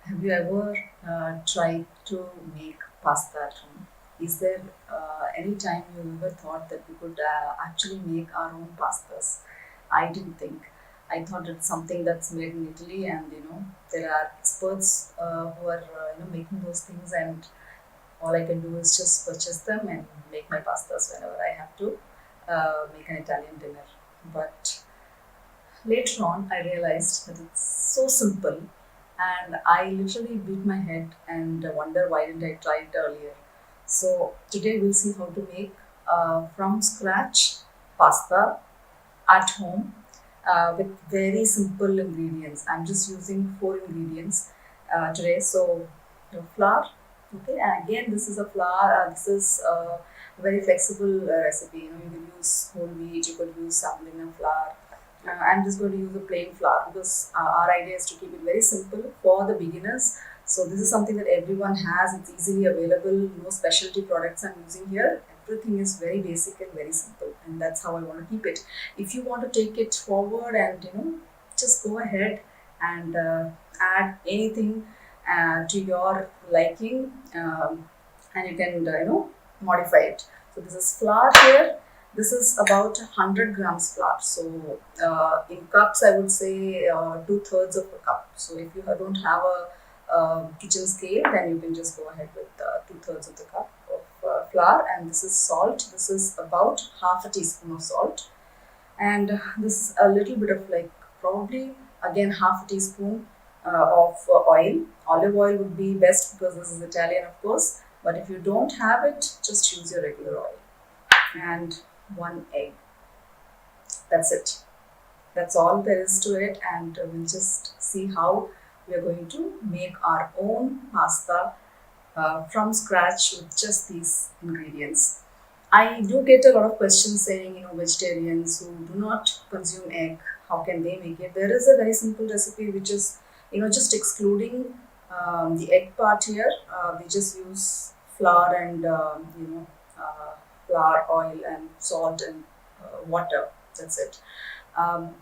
Have you ever tried to make pasta at home? Is there any time you ever thought that we could actually make our own pastas? I didn't think. I thought it's something that's made in Italy, and there are experts who are making those things, and all I can do is just purchase them and make my pastas whenever I have to make an Italian dinner. But later on, I realized that it's so simple, and I literally beat my head and wonder why didn't I try it earlier. So today we'll see how to make from scratch pasta at home with very simple ingredients. I'm just using four ingredients today. So flour, okay, and again this is a flour. This is a very flexible recipe. You can use whole wheat, you could use semolina flour. I'm just going to use a plain flour because our idea is to keep it very simple for the beginners. So this is something that everyone has. It's easily available. No specialty products I'm using here. Everything is very basic and very simple, and that's how I want to keep it. If you want to take it forward and just go ahead and add anything to your liking, and you can modify it. So this is flour here. This is about 100 grams flour. So in cups, I would say two-thirds of a cup. So if you don't have a kitchen scale, then you can just go ahead with two-thirds of the cup of flour. And this is salt. This is about half a teaspoon of salt. And this is a little bit of like probably again half a teaspoon of oil. Olive oil would be best because this is Italian, of course. But if you don't have it, just use your regular oil. And one egg. That's it. That's all there is to it, and we'll just see how we are going to make our own pasta from scratch with just these ingredients. I do get a lot of questions saying, vegetarians who do not consume egg, how can they make it? There is a very simple recipe which is, just excluding the egg part here. We just use flour and, flour, oil, and salt and water. That's it. Um,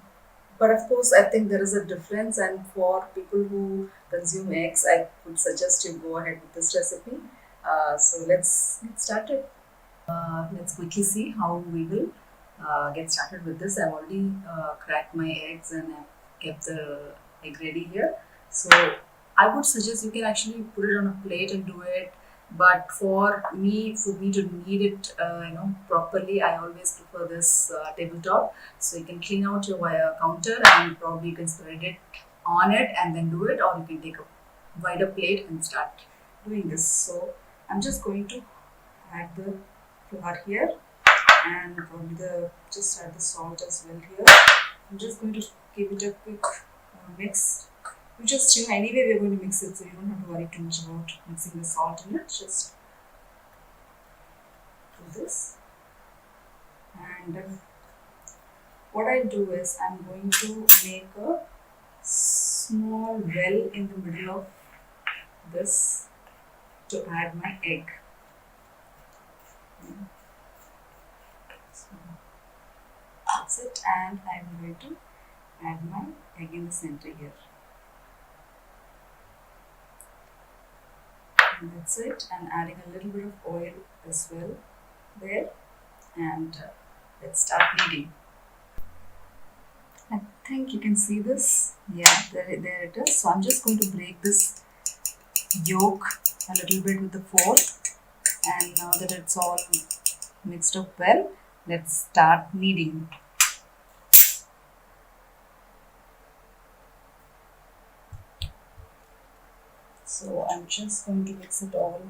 but of course, I think there is a difference, and for people who consume eggs, I would suggest you go ahead with this recipe. So let's get started. Let's quickly see how we will get started with this. I've already cracked my eggs and I've kept the egg ready here. So I would suggest you can actually put it on a plate and do it. But for me to knead it, properly, I always prefer this tabletop. So you can clean out your wire counter and probably you can spread it on it and then do it, or you can take a wider plate and start doing this. So I'm just going to add the flour here and probably just add the salt as well here. I'm just going to give it a quick mix. You just anyway we're going to mix it, so you don't have to worry too much about mixing the salt in it. Just do this, and what I'll do is I'm going to make a small well in the middle of this to add my egg. So that's it, and I'm going to add my egg in the center here. And that's it, and adding a little bit of oil as well there, and let's start kneading. I think you can see this. Yeah, there it is. So I'm just going to break this yolk a little bit with the fork, and now that it's all mixed up well, let's start kneading. So I'm just going to mix it all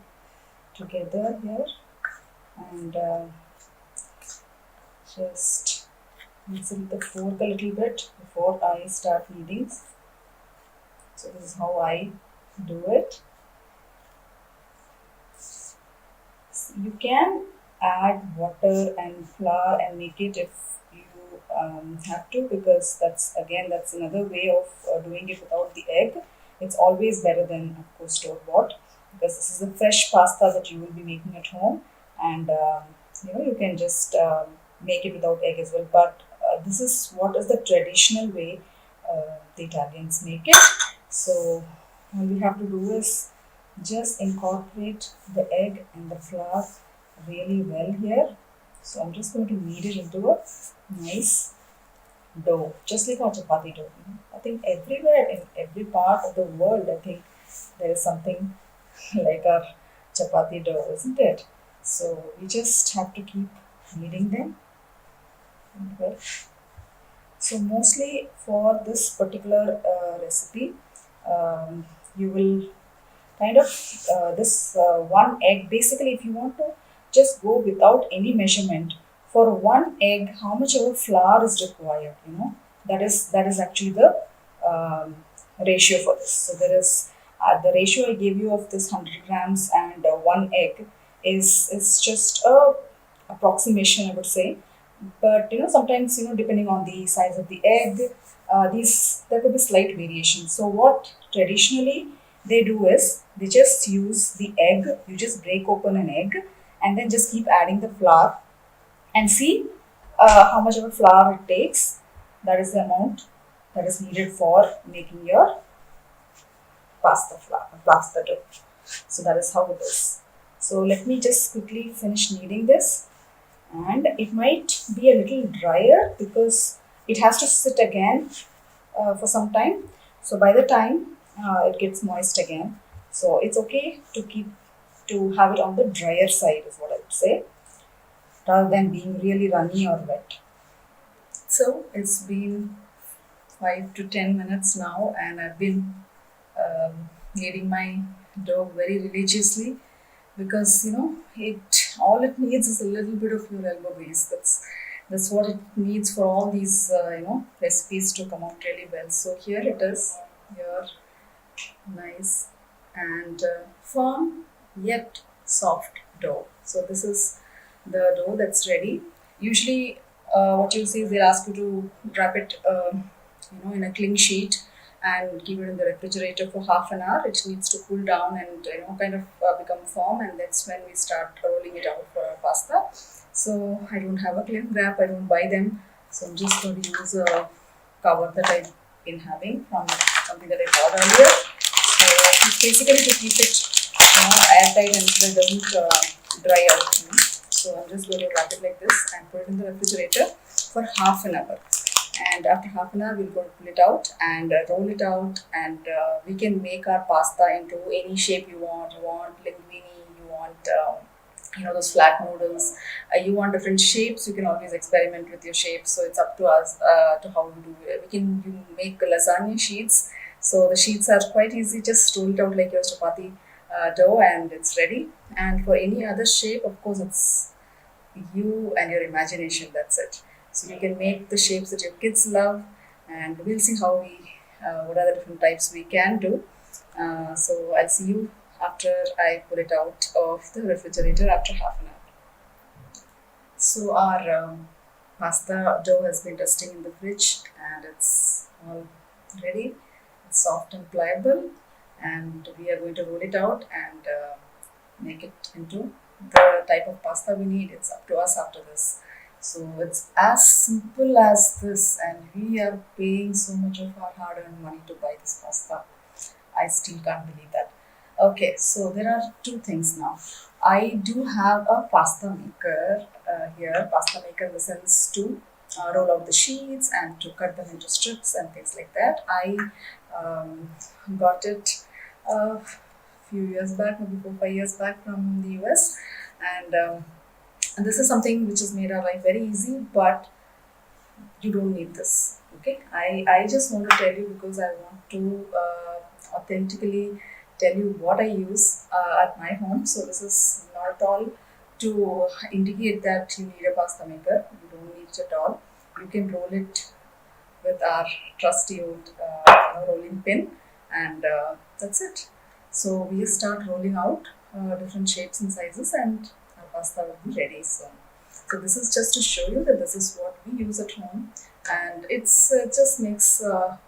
together here, and just mix it with the fork a little bit before I start kneading. So this is how I do it. You can add water and flour and make it if you have to, because that's another way of doing it without the egg. It's always better than, of course, store bought, because this is a fresh pasta that you will be making at home, and you can just make it without egg as well. But this is what is the traditional way the Italians make it. So all we have to do is just incorporate the egg and the flour really well here. So I'm just going to knead it into a nice dough, just like our chapati dough. I think everywhere in every part of the world, I think there is something like our chapati dough, isn't it? So we just have to keep kneading them. Well, so mostly for this particular recipe, um, you will kind of this one egg. Basically, if you want to just go without any measurement for one egg, how much of flour is required? That is actually the um, ratio for this. So there is the ratio I gave you of this 100 grams and one egg is just a approximation, I would say. But sometimes depending on the size of the egg, these there could be slight variation. So what traditionally they do is they just use the egg. You just break open an egg and then just keep adding the flour and see how much of a flour it takes. That is the amount that is needed for making your pasta dough. So that is how it is. So let me just quickly finish kneading this, and it might be a little drier because it has to sit again for some time. So by the time it gets moist again, so it's okay to have it on the drier side is what I would say, rather than being really runny or wet. So it's been 5 to 10 minutes now, and I've been kneading my dough very religiously because it all it needs is a little bit of your elbow grease. That's what it needs for all these recipes to come out really well. So here it is, your nice and firm yet soft dough. So this is the dough that's ready. Usually, what you see is they ask you to wrap it, in a cling sheet and keep it in the refrigerator for half an hour. It needs to cool down and kind of become firm, and that's when we start rolling it out for our pasta. So I don't have a cling wrap. I don't buy them. So I'm just going to use a cover that I've been having from something that I bought earlier. So it's basically to keep it airtight and so that it doesn't dry out. So I'm just going to wrap it like this and put it in the refrigerator for half an hour. And after half an hour, we'll go pull it out and roll it out, and we can make our pasta into any shape you want. You want linguine, you want those flat noodles. You want different shapes. You can always experiment with your shapes. So it's up to us to how we do it. You make lasagna sheets. So the sheets are quite easy. Just roll it out like your chapati dough, and it's ready. And for any other shape, of course, it's you and your imagination. That's it. So you can make the shapes that your kids love, and we'll see what are the different types we can do. So I'll see you after I pull it out of the refrigerator after half an hour. So our pasta dough has been resting in the fridge, and it's all ready. It's soft and pliable, and we are going to roll it out and make it into the type of pasta we need. It's up to us after this. So it's as simple as this, and we are paying so much of our hard-earned money to buy this pasta. I still can't believe that. Okay, so there are two things now. I do have a pasta maker here. Pasta maker in the sense to roll out the sheets and to cut them into strips and things like that. I got it a few years back, maybe 4 5 years back from the US, and this is something which has made our life very easy, but you don't need this. Okay, I just want to tell you because I want to authentically tell you what I use at my home. So this is not at all to indicate that you need a pasta maker. You don't need it at all. You can roll it with our trusty old rolling pin, and that's it. So we start rolling out different shapes and sizes, and our pasta will be ready soon. So this is just to show you that this is what we use at home, and it just makes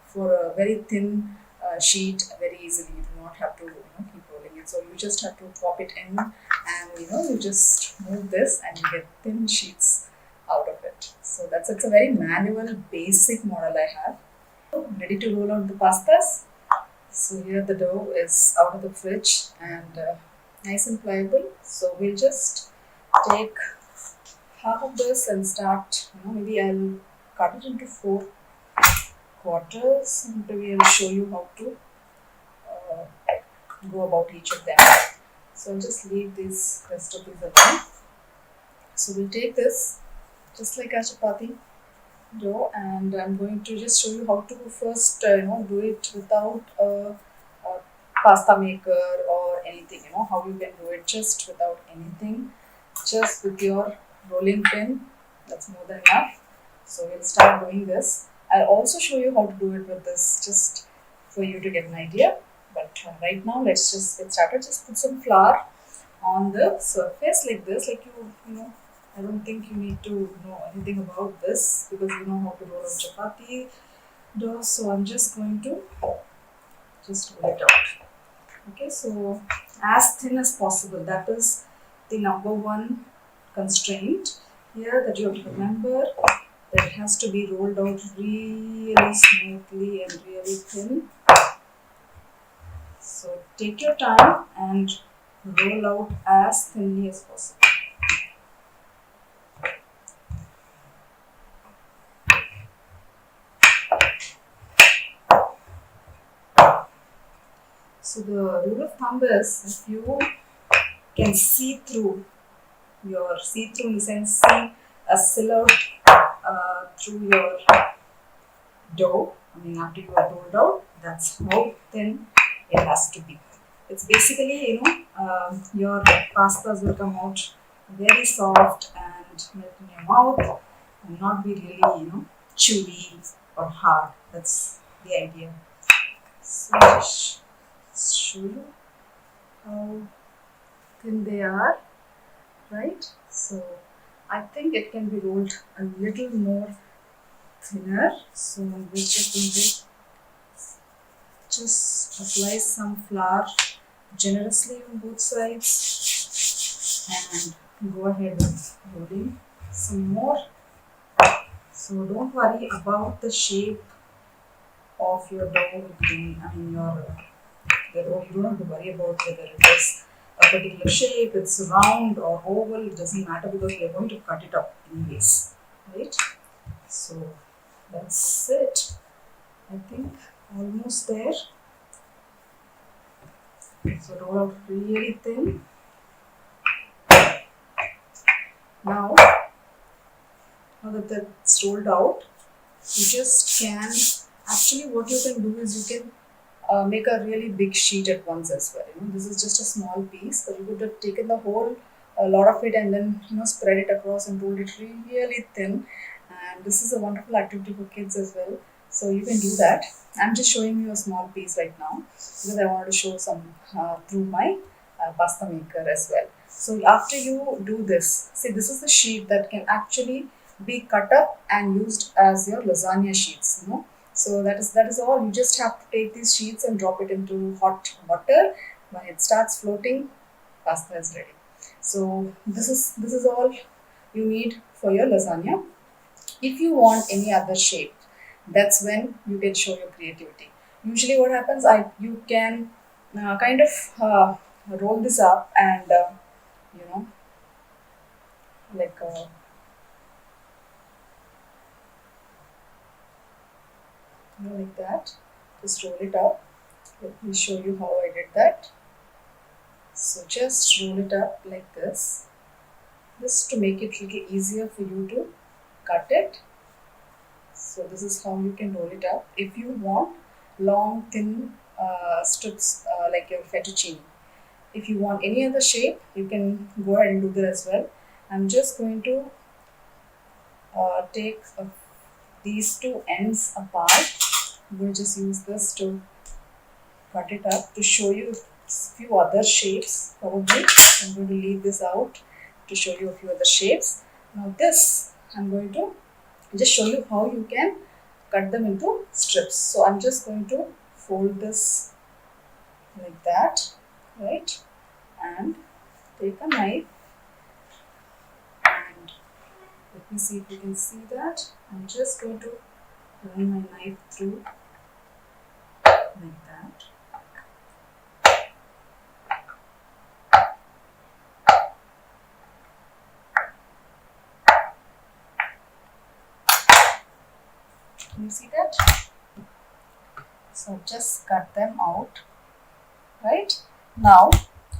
for a very thin sheet very easily. You do not have to keep rolling it. So you just have to pop it in, and you just move this, and you get thin sheets out of it. So it's a very manual, basic model I have. Ready to roll out the pastas. So here the dough is out of the fridge and nice and pliable. So we'll just take half of this and start, maybe I'll cut it into four quarters and maybe I'll show you how to uh, go about each of them. So I'll just leave this rest of these alone. So we'll take this just like a chapati dough and I'm going to just show you how to first do it without a pasta maker or anything, how you can do it just without anything, just with your rolling pin. That's more than enough. So we'll start doing this. I'll also show you how to do it with this just for you to get an idea. But right now let's just get started. Just put some flour on the surface like this, like I don't think you need to know anything about this because you know how to roll a chapati dough. So I'm just going to just roll it out. Okay, so as thin as possible. That is the number one constraint here that you have to remember. That it has to be rolled out really smoothly and really thin. So take your time and roll out as thinly as possible. So the rule of thumb is if you can see through in the sense see a silhouette through your dough. I mean after you are rolled out, that's how thin it has to be. It's basically your pastas will come out very soft and melt in your mouth and not be really chewy or hard. That's the idea. So just show you how thin they are, right? So I think it can be rolled a little more thinner. So I'm just going to just apply some flour generously on both sides and go ahead with rolling some more. So don't worry about the shape of your dough. I mean your the dough. You don't have to worry about whether it is a particular shape, it's round or oval. It doesn't matter because we are going to cut it up anyways, right? So that's it. I think almost there. So roll out really thin. Now, now that that's rolled out, you just can actually what you can do is you can make a really big sheet at once as well. This is just a small piece, but you could have taken the whole a lot of it and then spread it across and rolled it really thin. And this is a wonderful activity for kids as well. So you can do that. I'm just showing you a small piece right now because I wanted to show some through my pasta maker as well. So after you do this, see this is the sheet that can actually be cut up and used as your lasagna sheets. So that is all. You just have to take these sheets and drop it into hot water. When it starts floating, pasta is ready. So this is all you need for your lasagna. If you want any other shape, that's when you can show your creativity. Usually, what happens, you can kind of roll this up and you know like like that. Just roll it up. Let me show you how I did that. So just roll it up like this. This to make it a little easier for you to cut it. So this is how you can roll it up. If you want long thin strips like your fettuccine. If you want any other shape, you can go ahead and do that as well. I'm just going to take these two ends apart. We'll just use this to cut it up to show you a few other shapes probably. I'm going to leave this out to show you a few other shapes. Now this I'm going to just show you how you can cut them into strips. So I'm just going to fold this like that, right? And take a knife and let me see if you can see that. I'm just going to run my knife through like that. You see that? So just cut them out, right? Now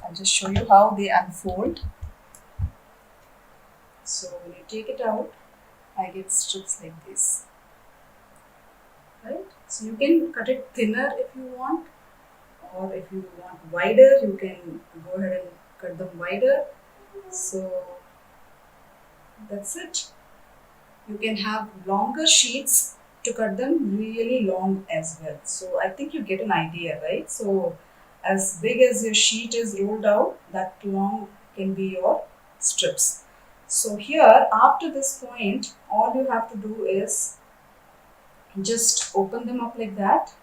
I'll just show you how they unfold. So when you take it out, I get strips like this, right? So you can cut it thinner if you want, or if you want wider, you can go ahead and cut them wider. So that's it. You can have longer sheets to cut them really long as well. So I think you get an idea, right? So as big as your sheet is rolled out, that long can be your strips. So here, after this point, all you have to do is just open them up like that.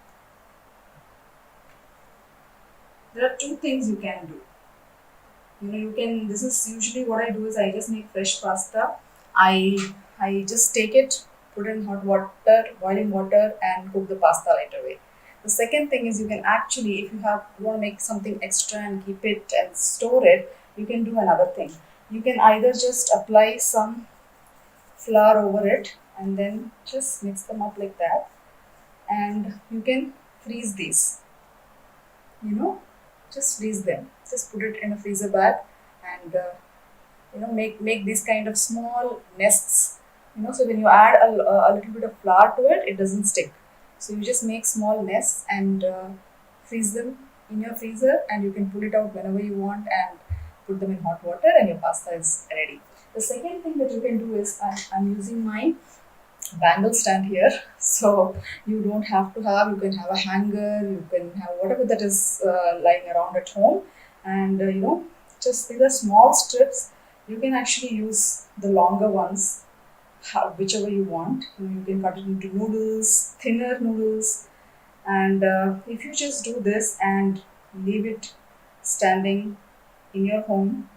There are two things you can do. You can, this is usually what I do is I just make fresh pasta. I i just take it, put in hot water, boiling water, and cook the pasta right away. The second thing is, you can actually, if you want to make something extra and keep it and store it, you can do another thing. You can either just apply some flour over it and then just mix them up like that, and you can freeze these, you know just freeze them, just put it in a freezer bag, and make these kind of small nests. So when you add a little bit of flour to it, it doesn't stick. So you just make small nests and freeze them in your freezer, and you can pull it out whenever you want and put them in hot water, and your pasta is ready. The second thing that you can do is, I'm using my bangle stand here. So you don't have to have, you can have a hanger, you can have whatever that is lying around at home, and just these are small strips. You can actually use the longer ones, whichever you want. You can cut it into noodles, thinner noodles, and if you just do this and leave it standing in your home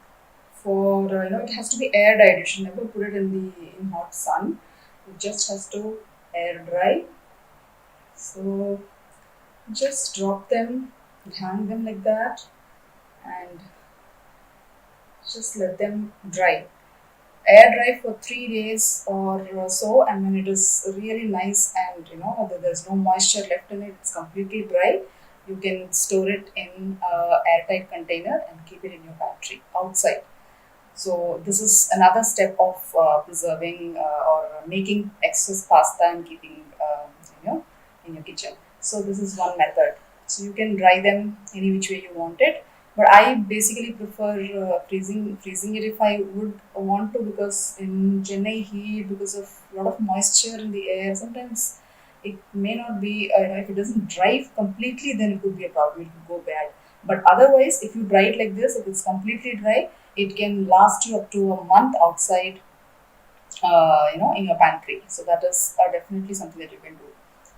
for it has to be air dried. You should never put it in hot sun. It just has to air dry. So just drop them, hang them like that, and just let them dry. Air dry for 3 days or so, and when it is really nice and there's no moisture left in it, it's completely dry. You can store it in a airtight container and keep it in your pantry outside. So this is another step of preserving or making excess pasta and keeping in your kitchen. So this is one method. So you can dry them any which way you want it. But I basically prefer freezing it if I would want to, because in Chennai heat, because of a lot of moisture in the air, sometimes it may not be, if it doesn't dry completely, then it could be a problem, it could go bad. But otherwise, if you dry it like this, if it's completely dry, it can last you up to a month outside, in your pantry. So that is definitely something that you can do.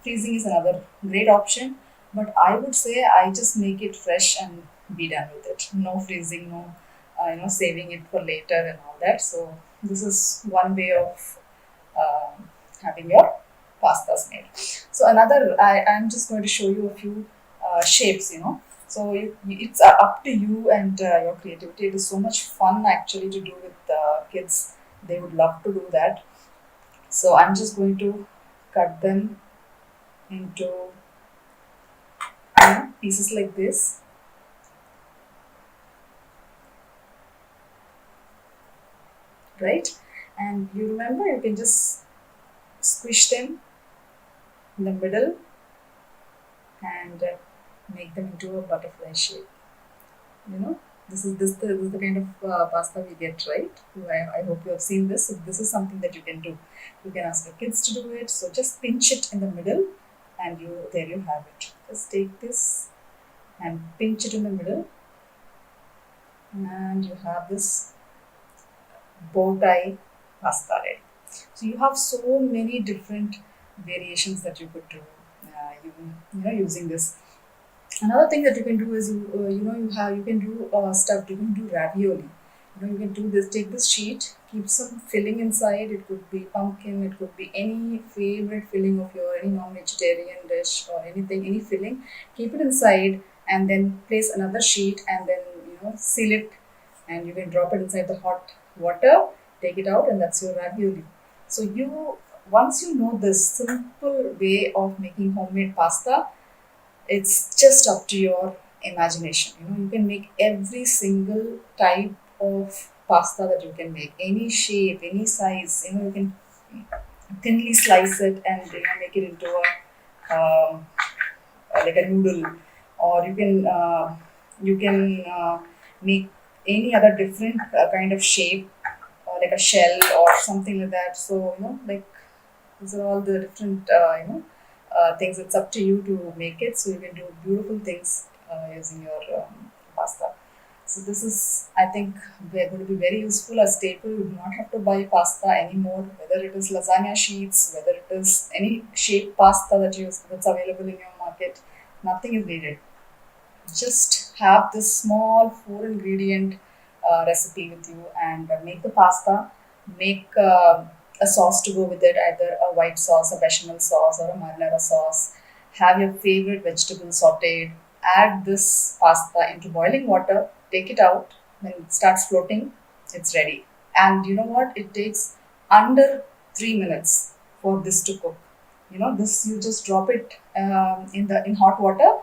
Freezing is another great option, but I would say I just make it fresh and be done with it. No freezing, no, saving it for later and all that. So this is one way of having your pastas made. So another, I'm just going to show you a few shapes. So it's up to you and your creativity. It is so much fun actually to do with kids. They would love to do that. So I'm just going to cut them into pieces like this, right? And you remember, you can just squish them in the middle and make them into a butterfly shape. You know, this is the kind of pasta we get, right? I hope you have seen this. So this is something that you can do. You can ask your kids to do it. So just pinch it in the middle, and there you have it. Just take this and pinch it in the middle, and you have this bow tie pasta ready. So you have so many different variations that you could do, using this. Another thing that you can do is, you can do stuff. You can do ravioli. You can do this. Take this sheet, keep some filling inside. It could be pumpkin. It could be any favorite filling of your, any non-vegetarian dish or anything, any filling. Keep it inside, and then place another sheet, and then seal it, and you can drop it inside the hot water. Take it out, and that's your ravioli. So once you know this simple way of making homemade pasta, it's just up to your imagination. You know, you can make every single type of pasta that you can make, any shape, any size. You know, you can thinly slice it and make it into a like a noodle, or you can make any other different kind of shape, like a shell or something like that. So like these are all the different things. It's up to you to make it, so you can do beautiful things using your pasta. So this is, I think, they're going to be very useful. A staple. You do not have to buy pasta anymore, whether it is lasagna sheets, whether it is any shape pasta that's available in your market. Nothing is needed. Just have this small four ingredient recipe with you, and make the pasta. Make a sauce to go with it, either a white sauce, a bechamel sauce, or a marinara sauce. Have your favorite vegetable sauteed. Add this pasta into boiling water. Take it out. When it starts floating, it's ready. And you know what? It takes under 3 minutes for this to cook. This, you just drop it in hot water,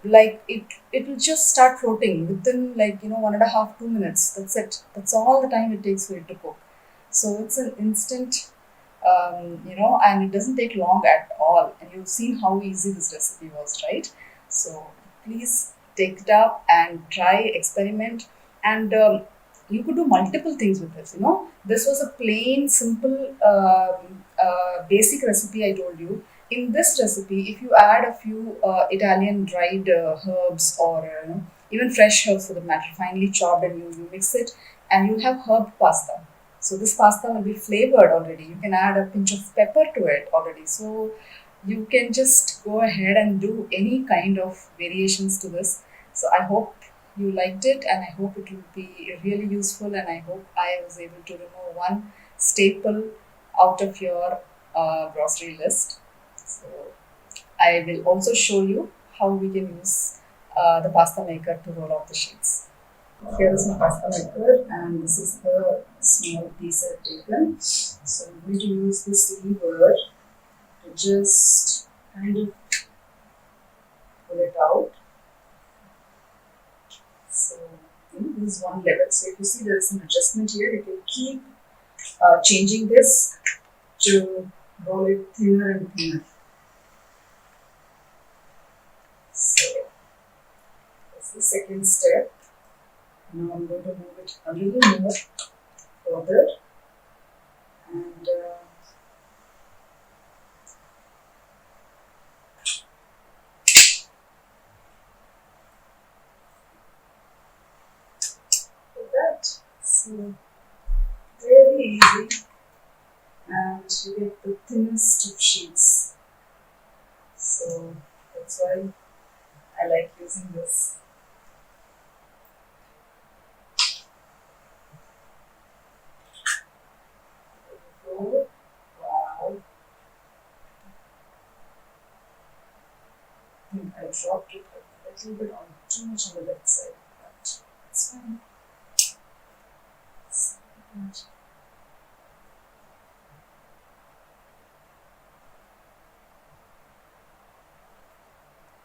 like it will just start floating within, like 1.5 2 minutes. That's it. That's all the time it takes for it to cook. So it's an instant, and it doesn't take long at all. And you've seen how easy this recipe was, right? So please take it up and try, experiment. And you could do multiple things with this. This was a plain simple basic recipe I told you. In this recipe, if you add a few Italian dried herbs, or even fresh herbs for the matter, finely chopped, and you mix it, and you have herb pasta. So this pasta will be flavored already. You can add a pinch of pepper to it already. So you can just go ahead and do any kind of variations to this. So I hope you liked it, and I hope it will be really useful, and I hope I was able to remove one staple out of your grocery list. So I will also show you how we can use the pasta maker to roll out the sheets. Here is my pasta maker, and this is the small piece I've taken. So I'm going to use this lever to just kind of pull it out. So this is one level. So if you see there is an adjustment here, you can keep changing this to roll it thinner and thinner. So that's the second step. Now I'm going to move it a little more further, and like that. So very easy, and you get the thinnest of sheets. So that's why I like using this. Oh, wow. I think I dropped it a little bit on too much on the left side, but it's fine. It's good.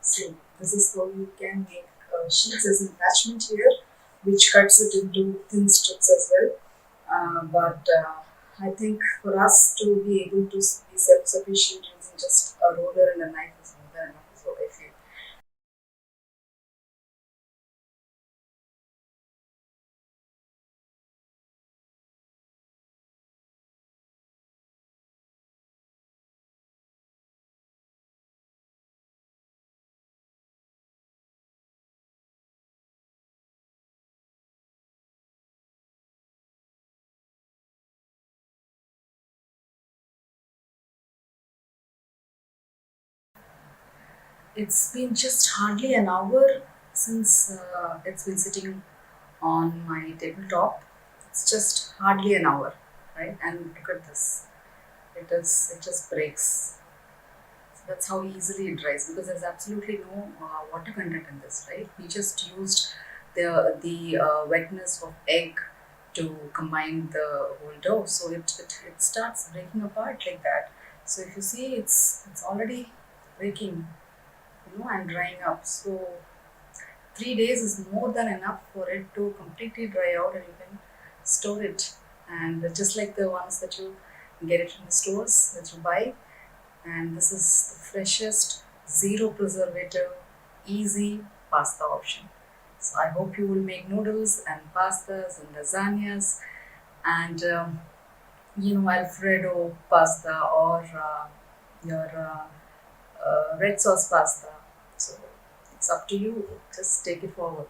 So this is how you can make sheets as an attachment here, which cuts it into thin strips as well. But I think for us to be able to be self-sufficient using just a roller and a knife is more than enough, is what I feel. It's been just hardly an hour since it's been sitting on my tabletop. It's just hardly an hour, right? And look at this. It just breaks. So that's how easily it dries, because there's absolutely no water content in this, right? We just used the wetness of egg to combine the whole dough. So it starts breaking apart like that. So if you see, it's already breaking, and drying up. So 3 days is more than enough for it to completely dry out, and you can store it. And just like the ones that you get it in the stores that you buy, and this is the freshest, zero preservative, easy pasta option. So I hope you will make noodles and pastas and lasagnas and Alfredo pasta or your red sauce pasta. So it's up to you. Just take it forward.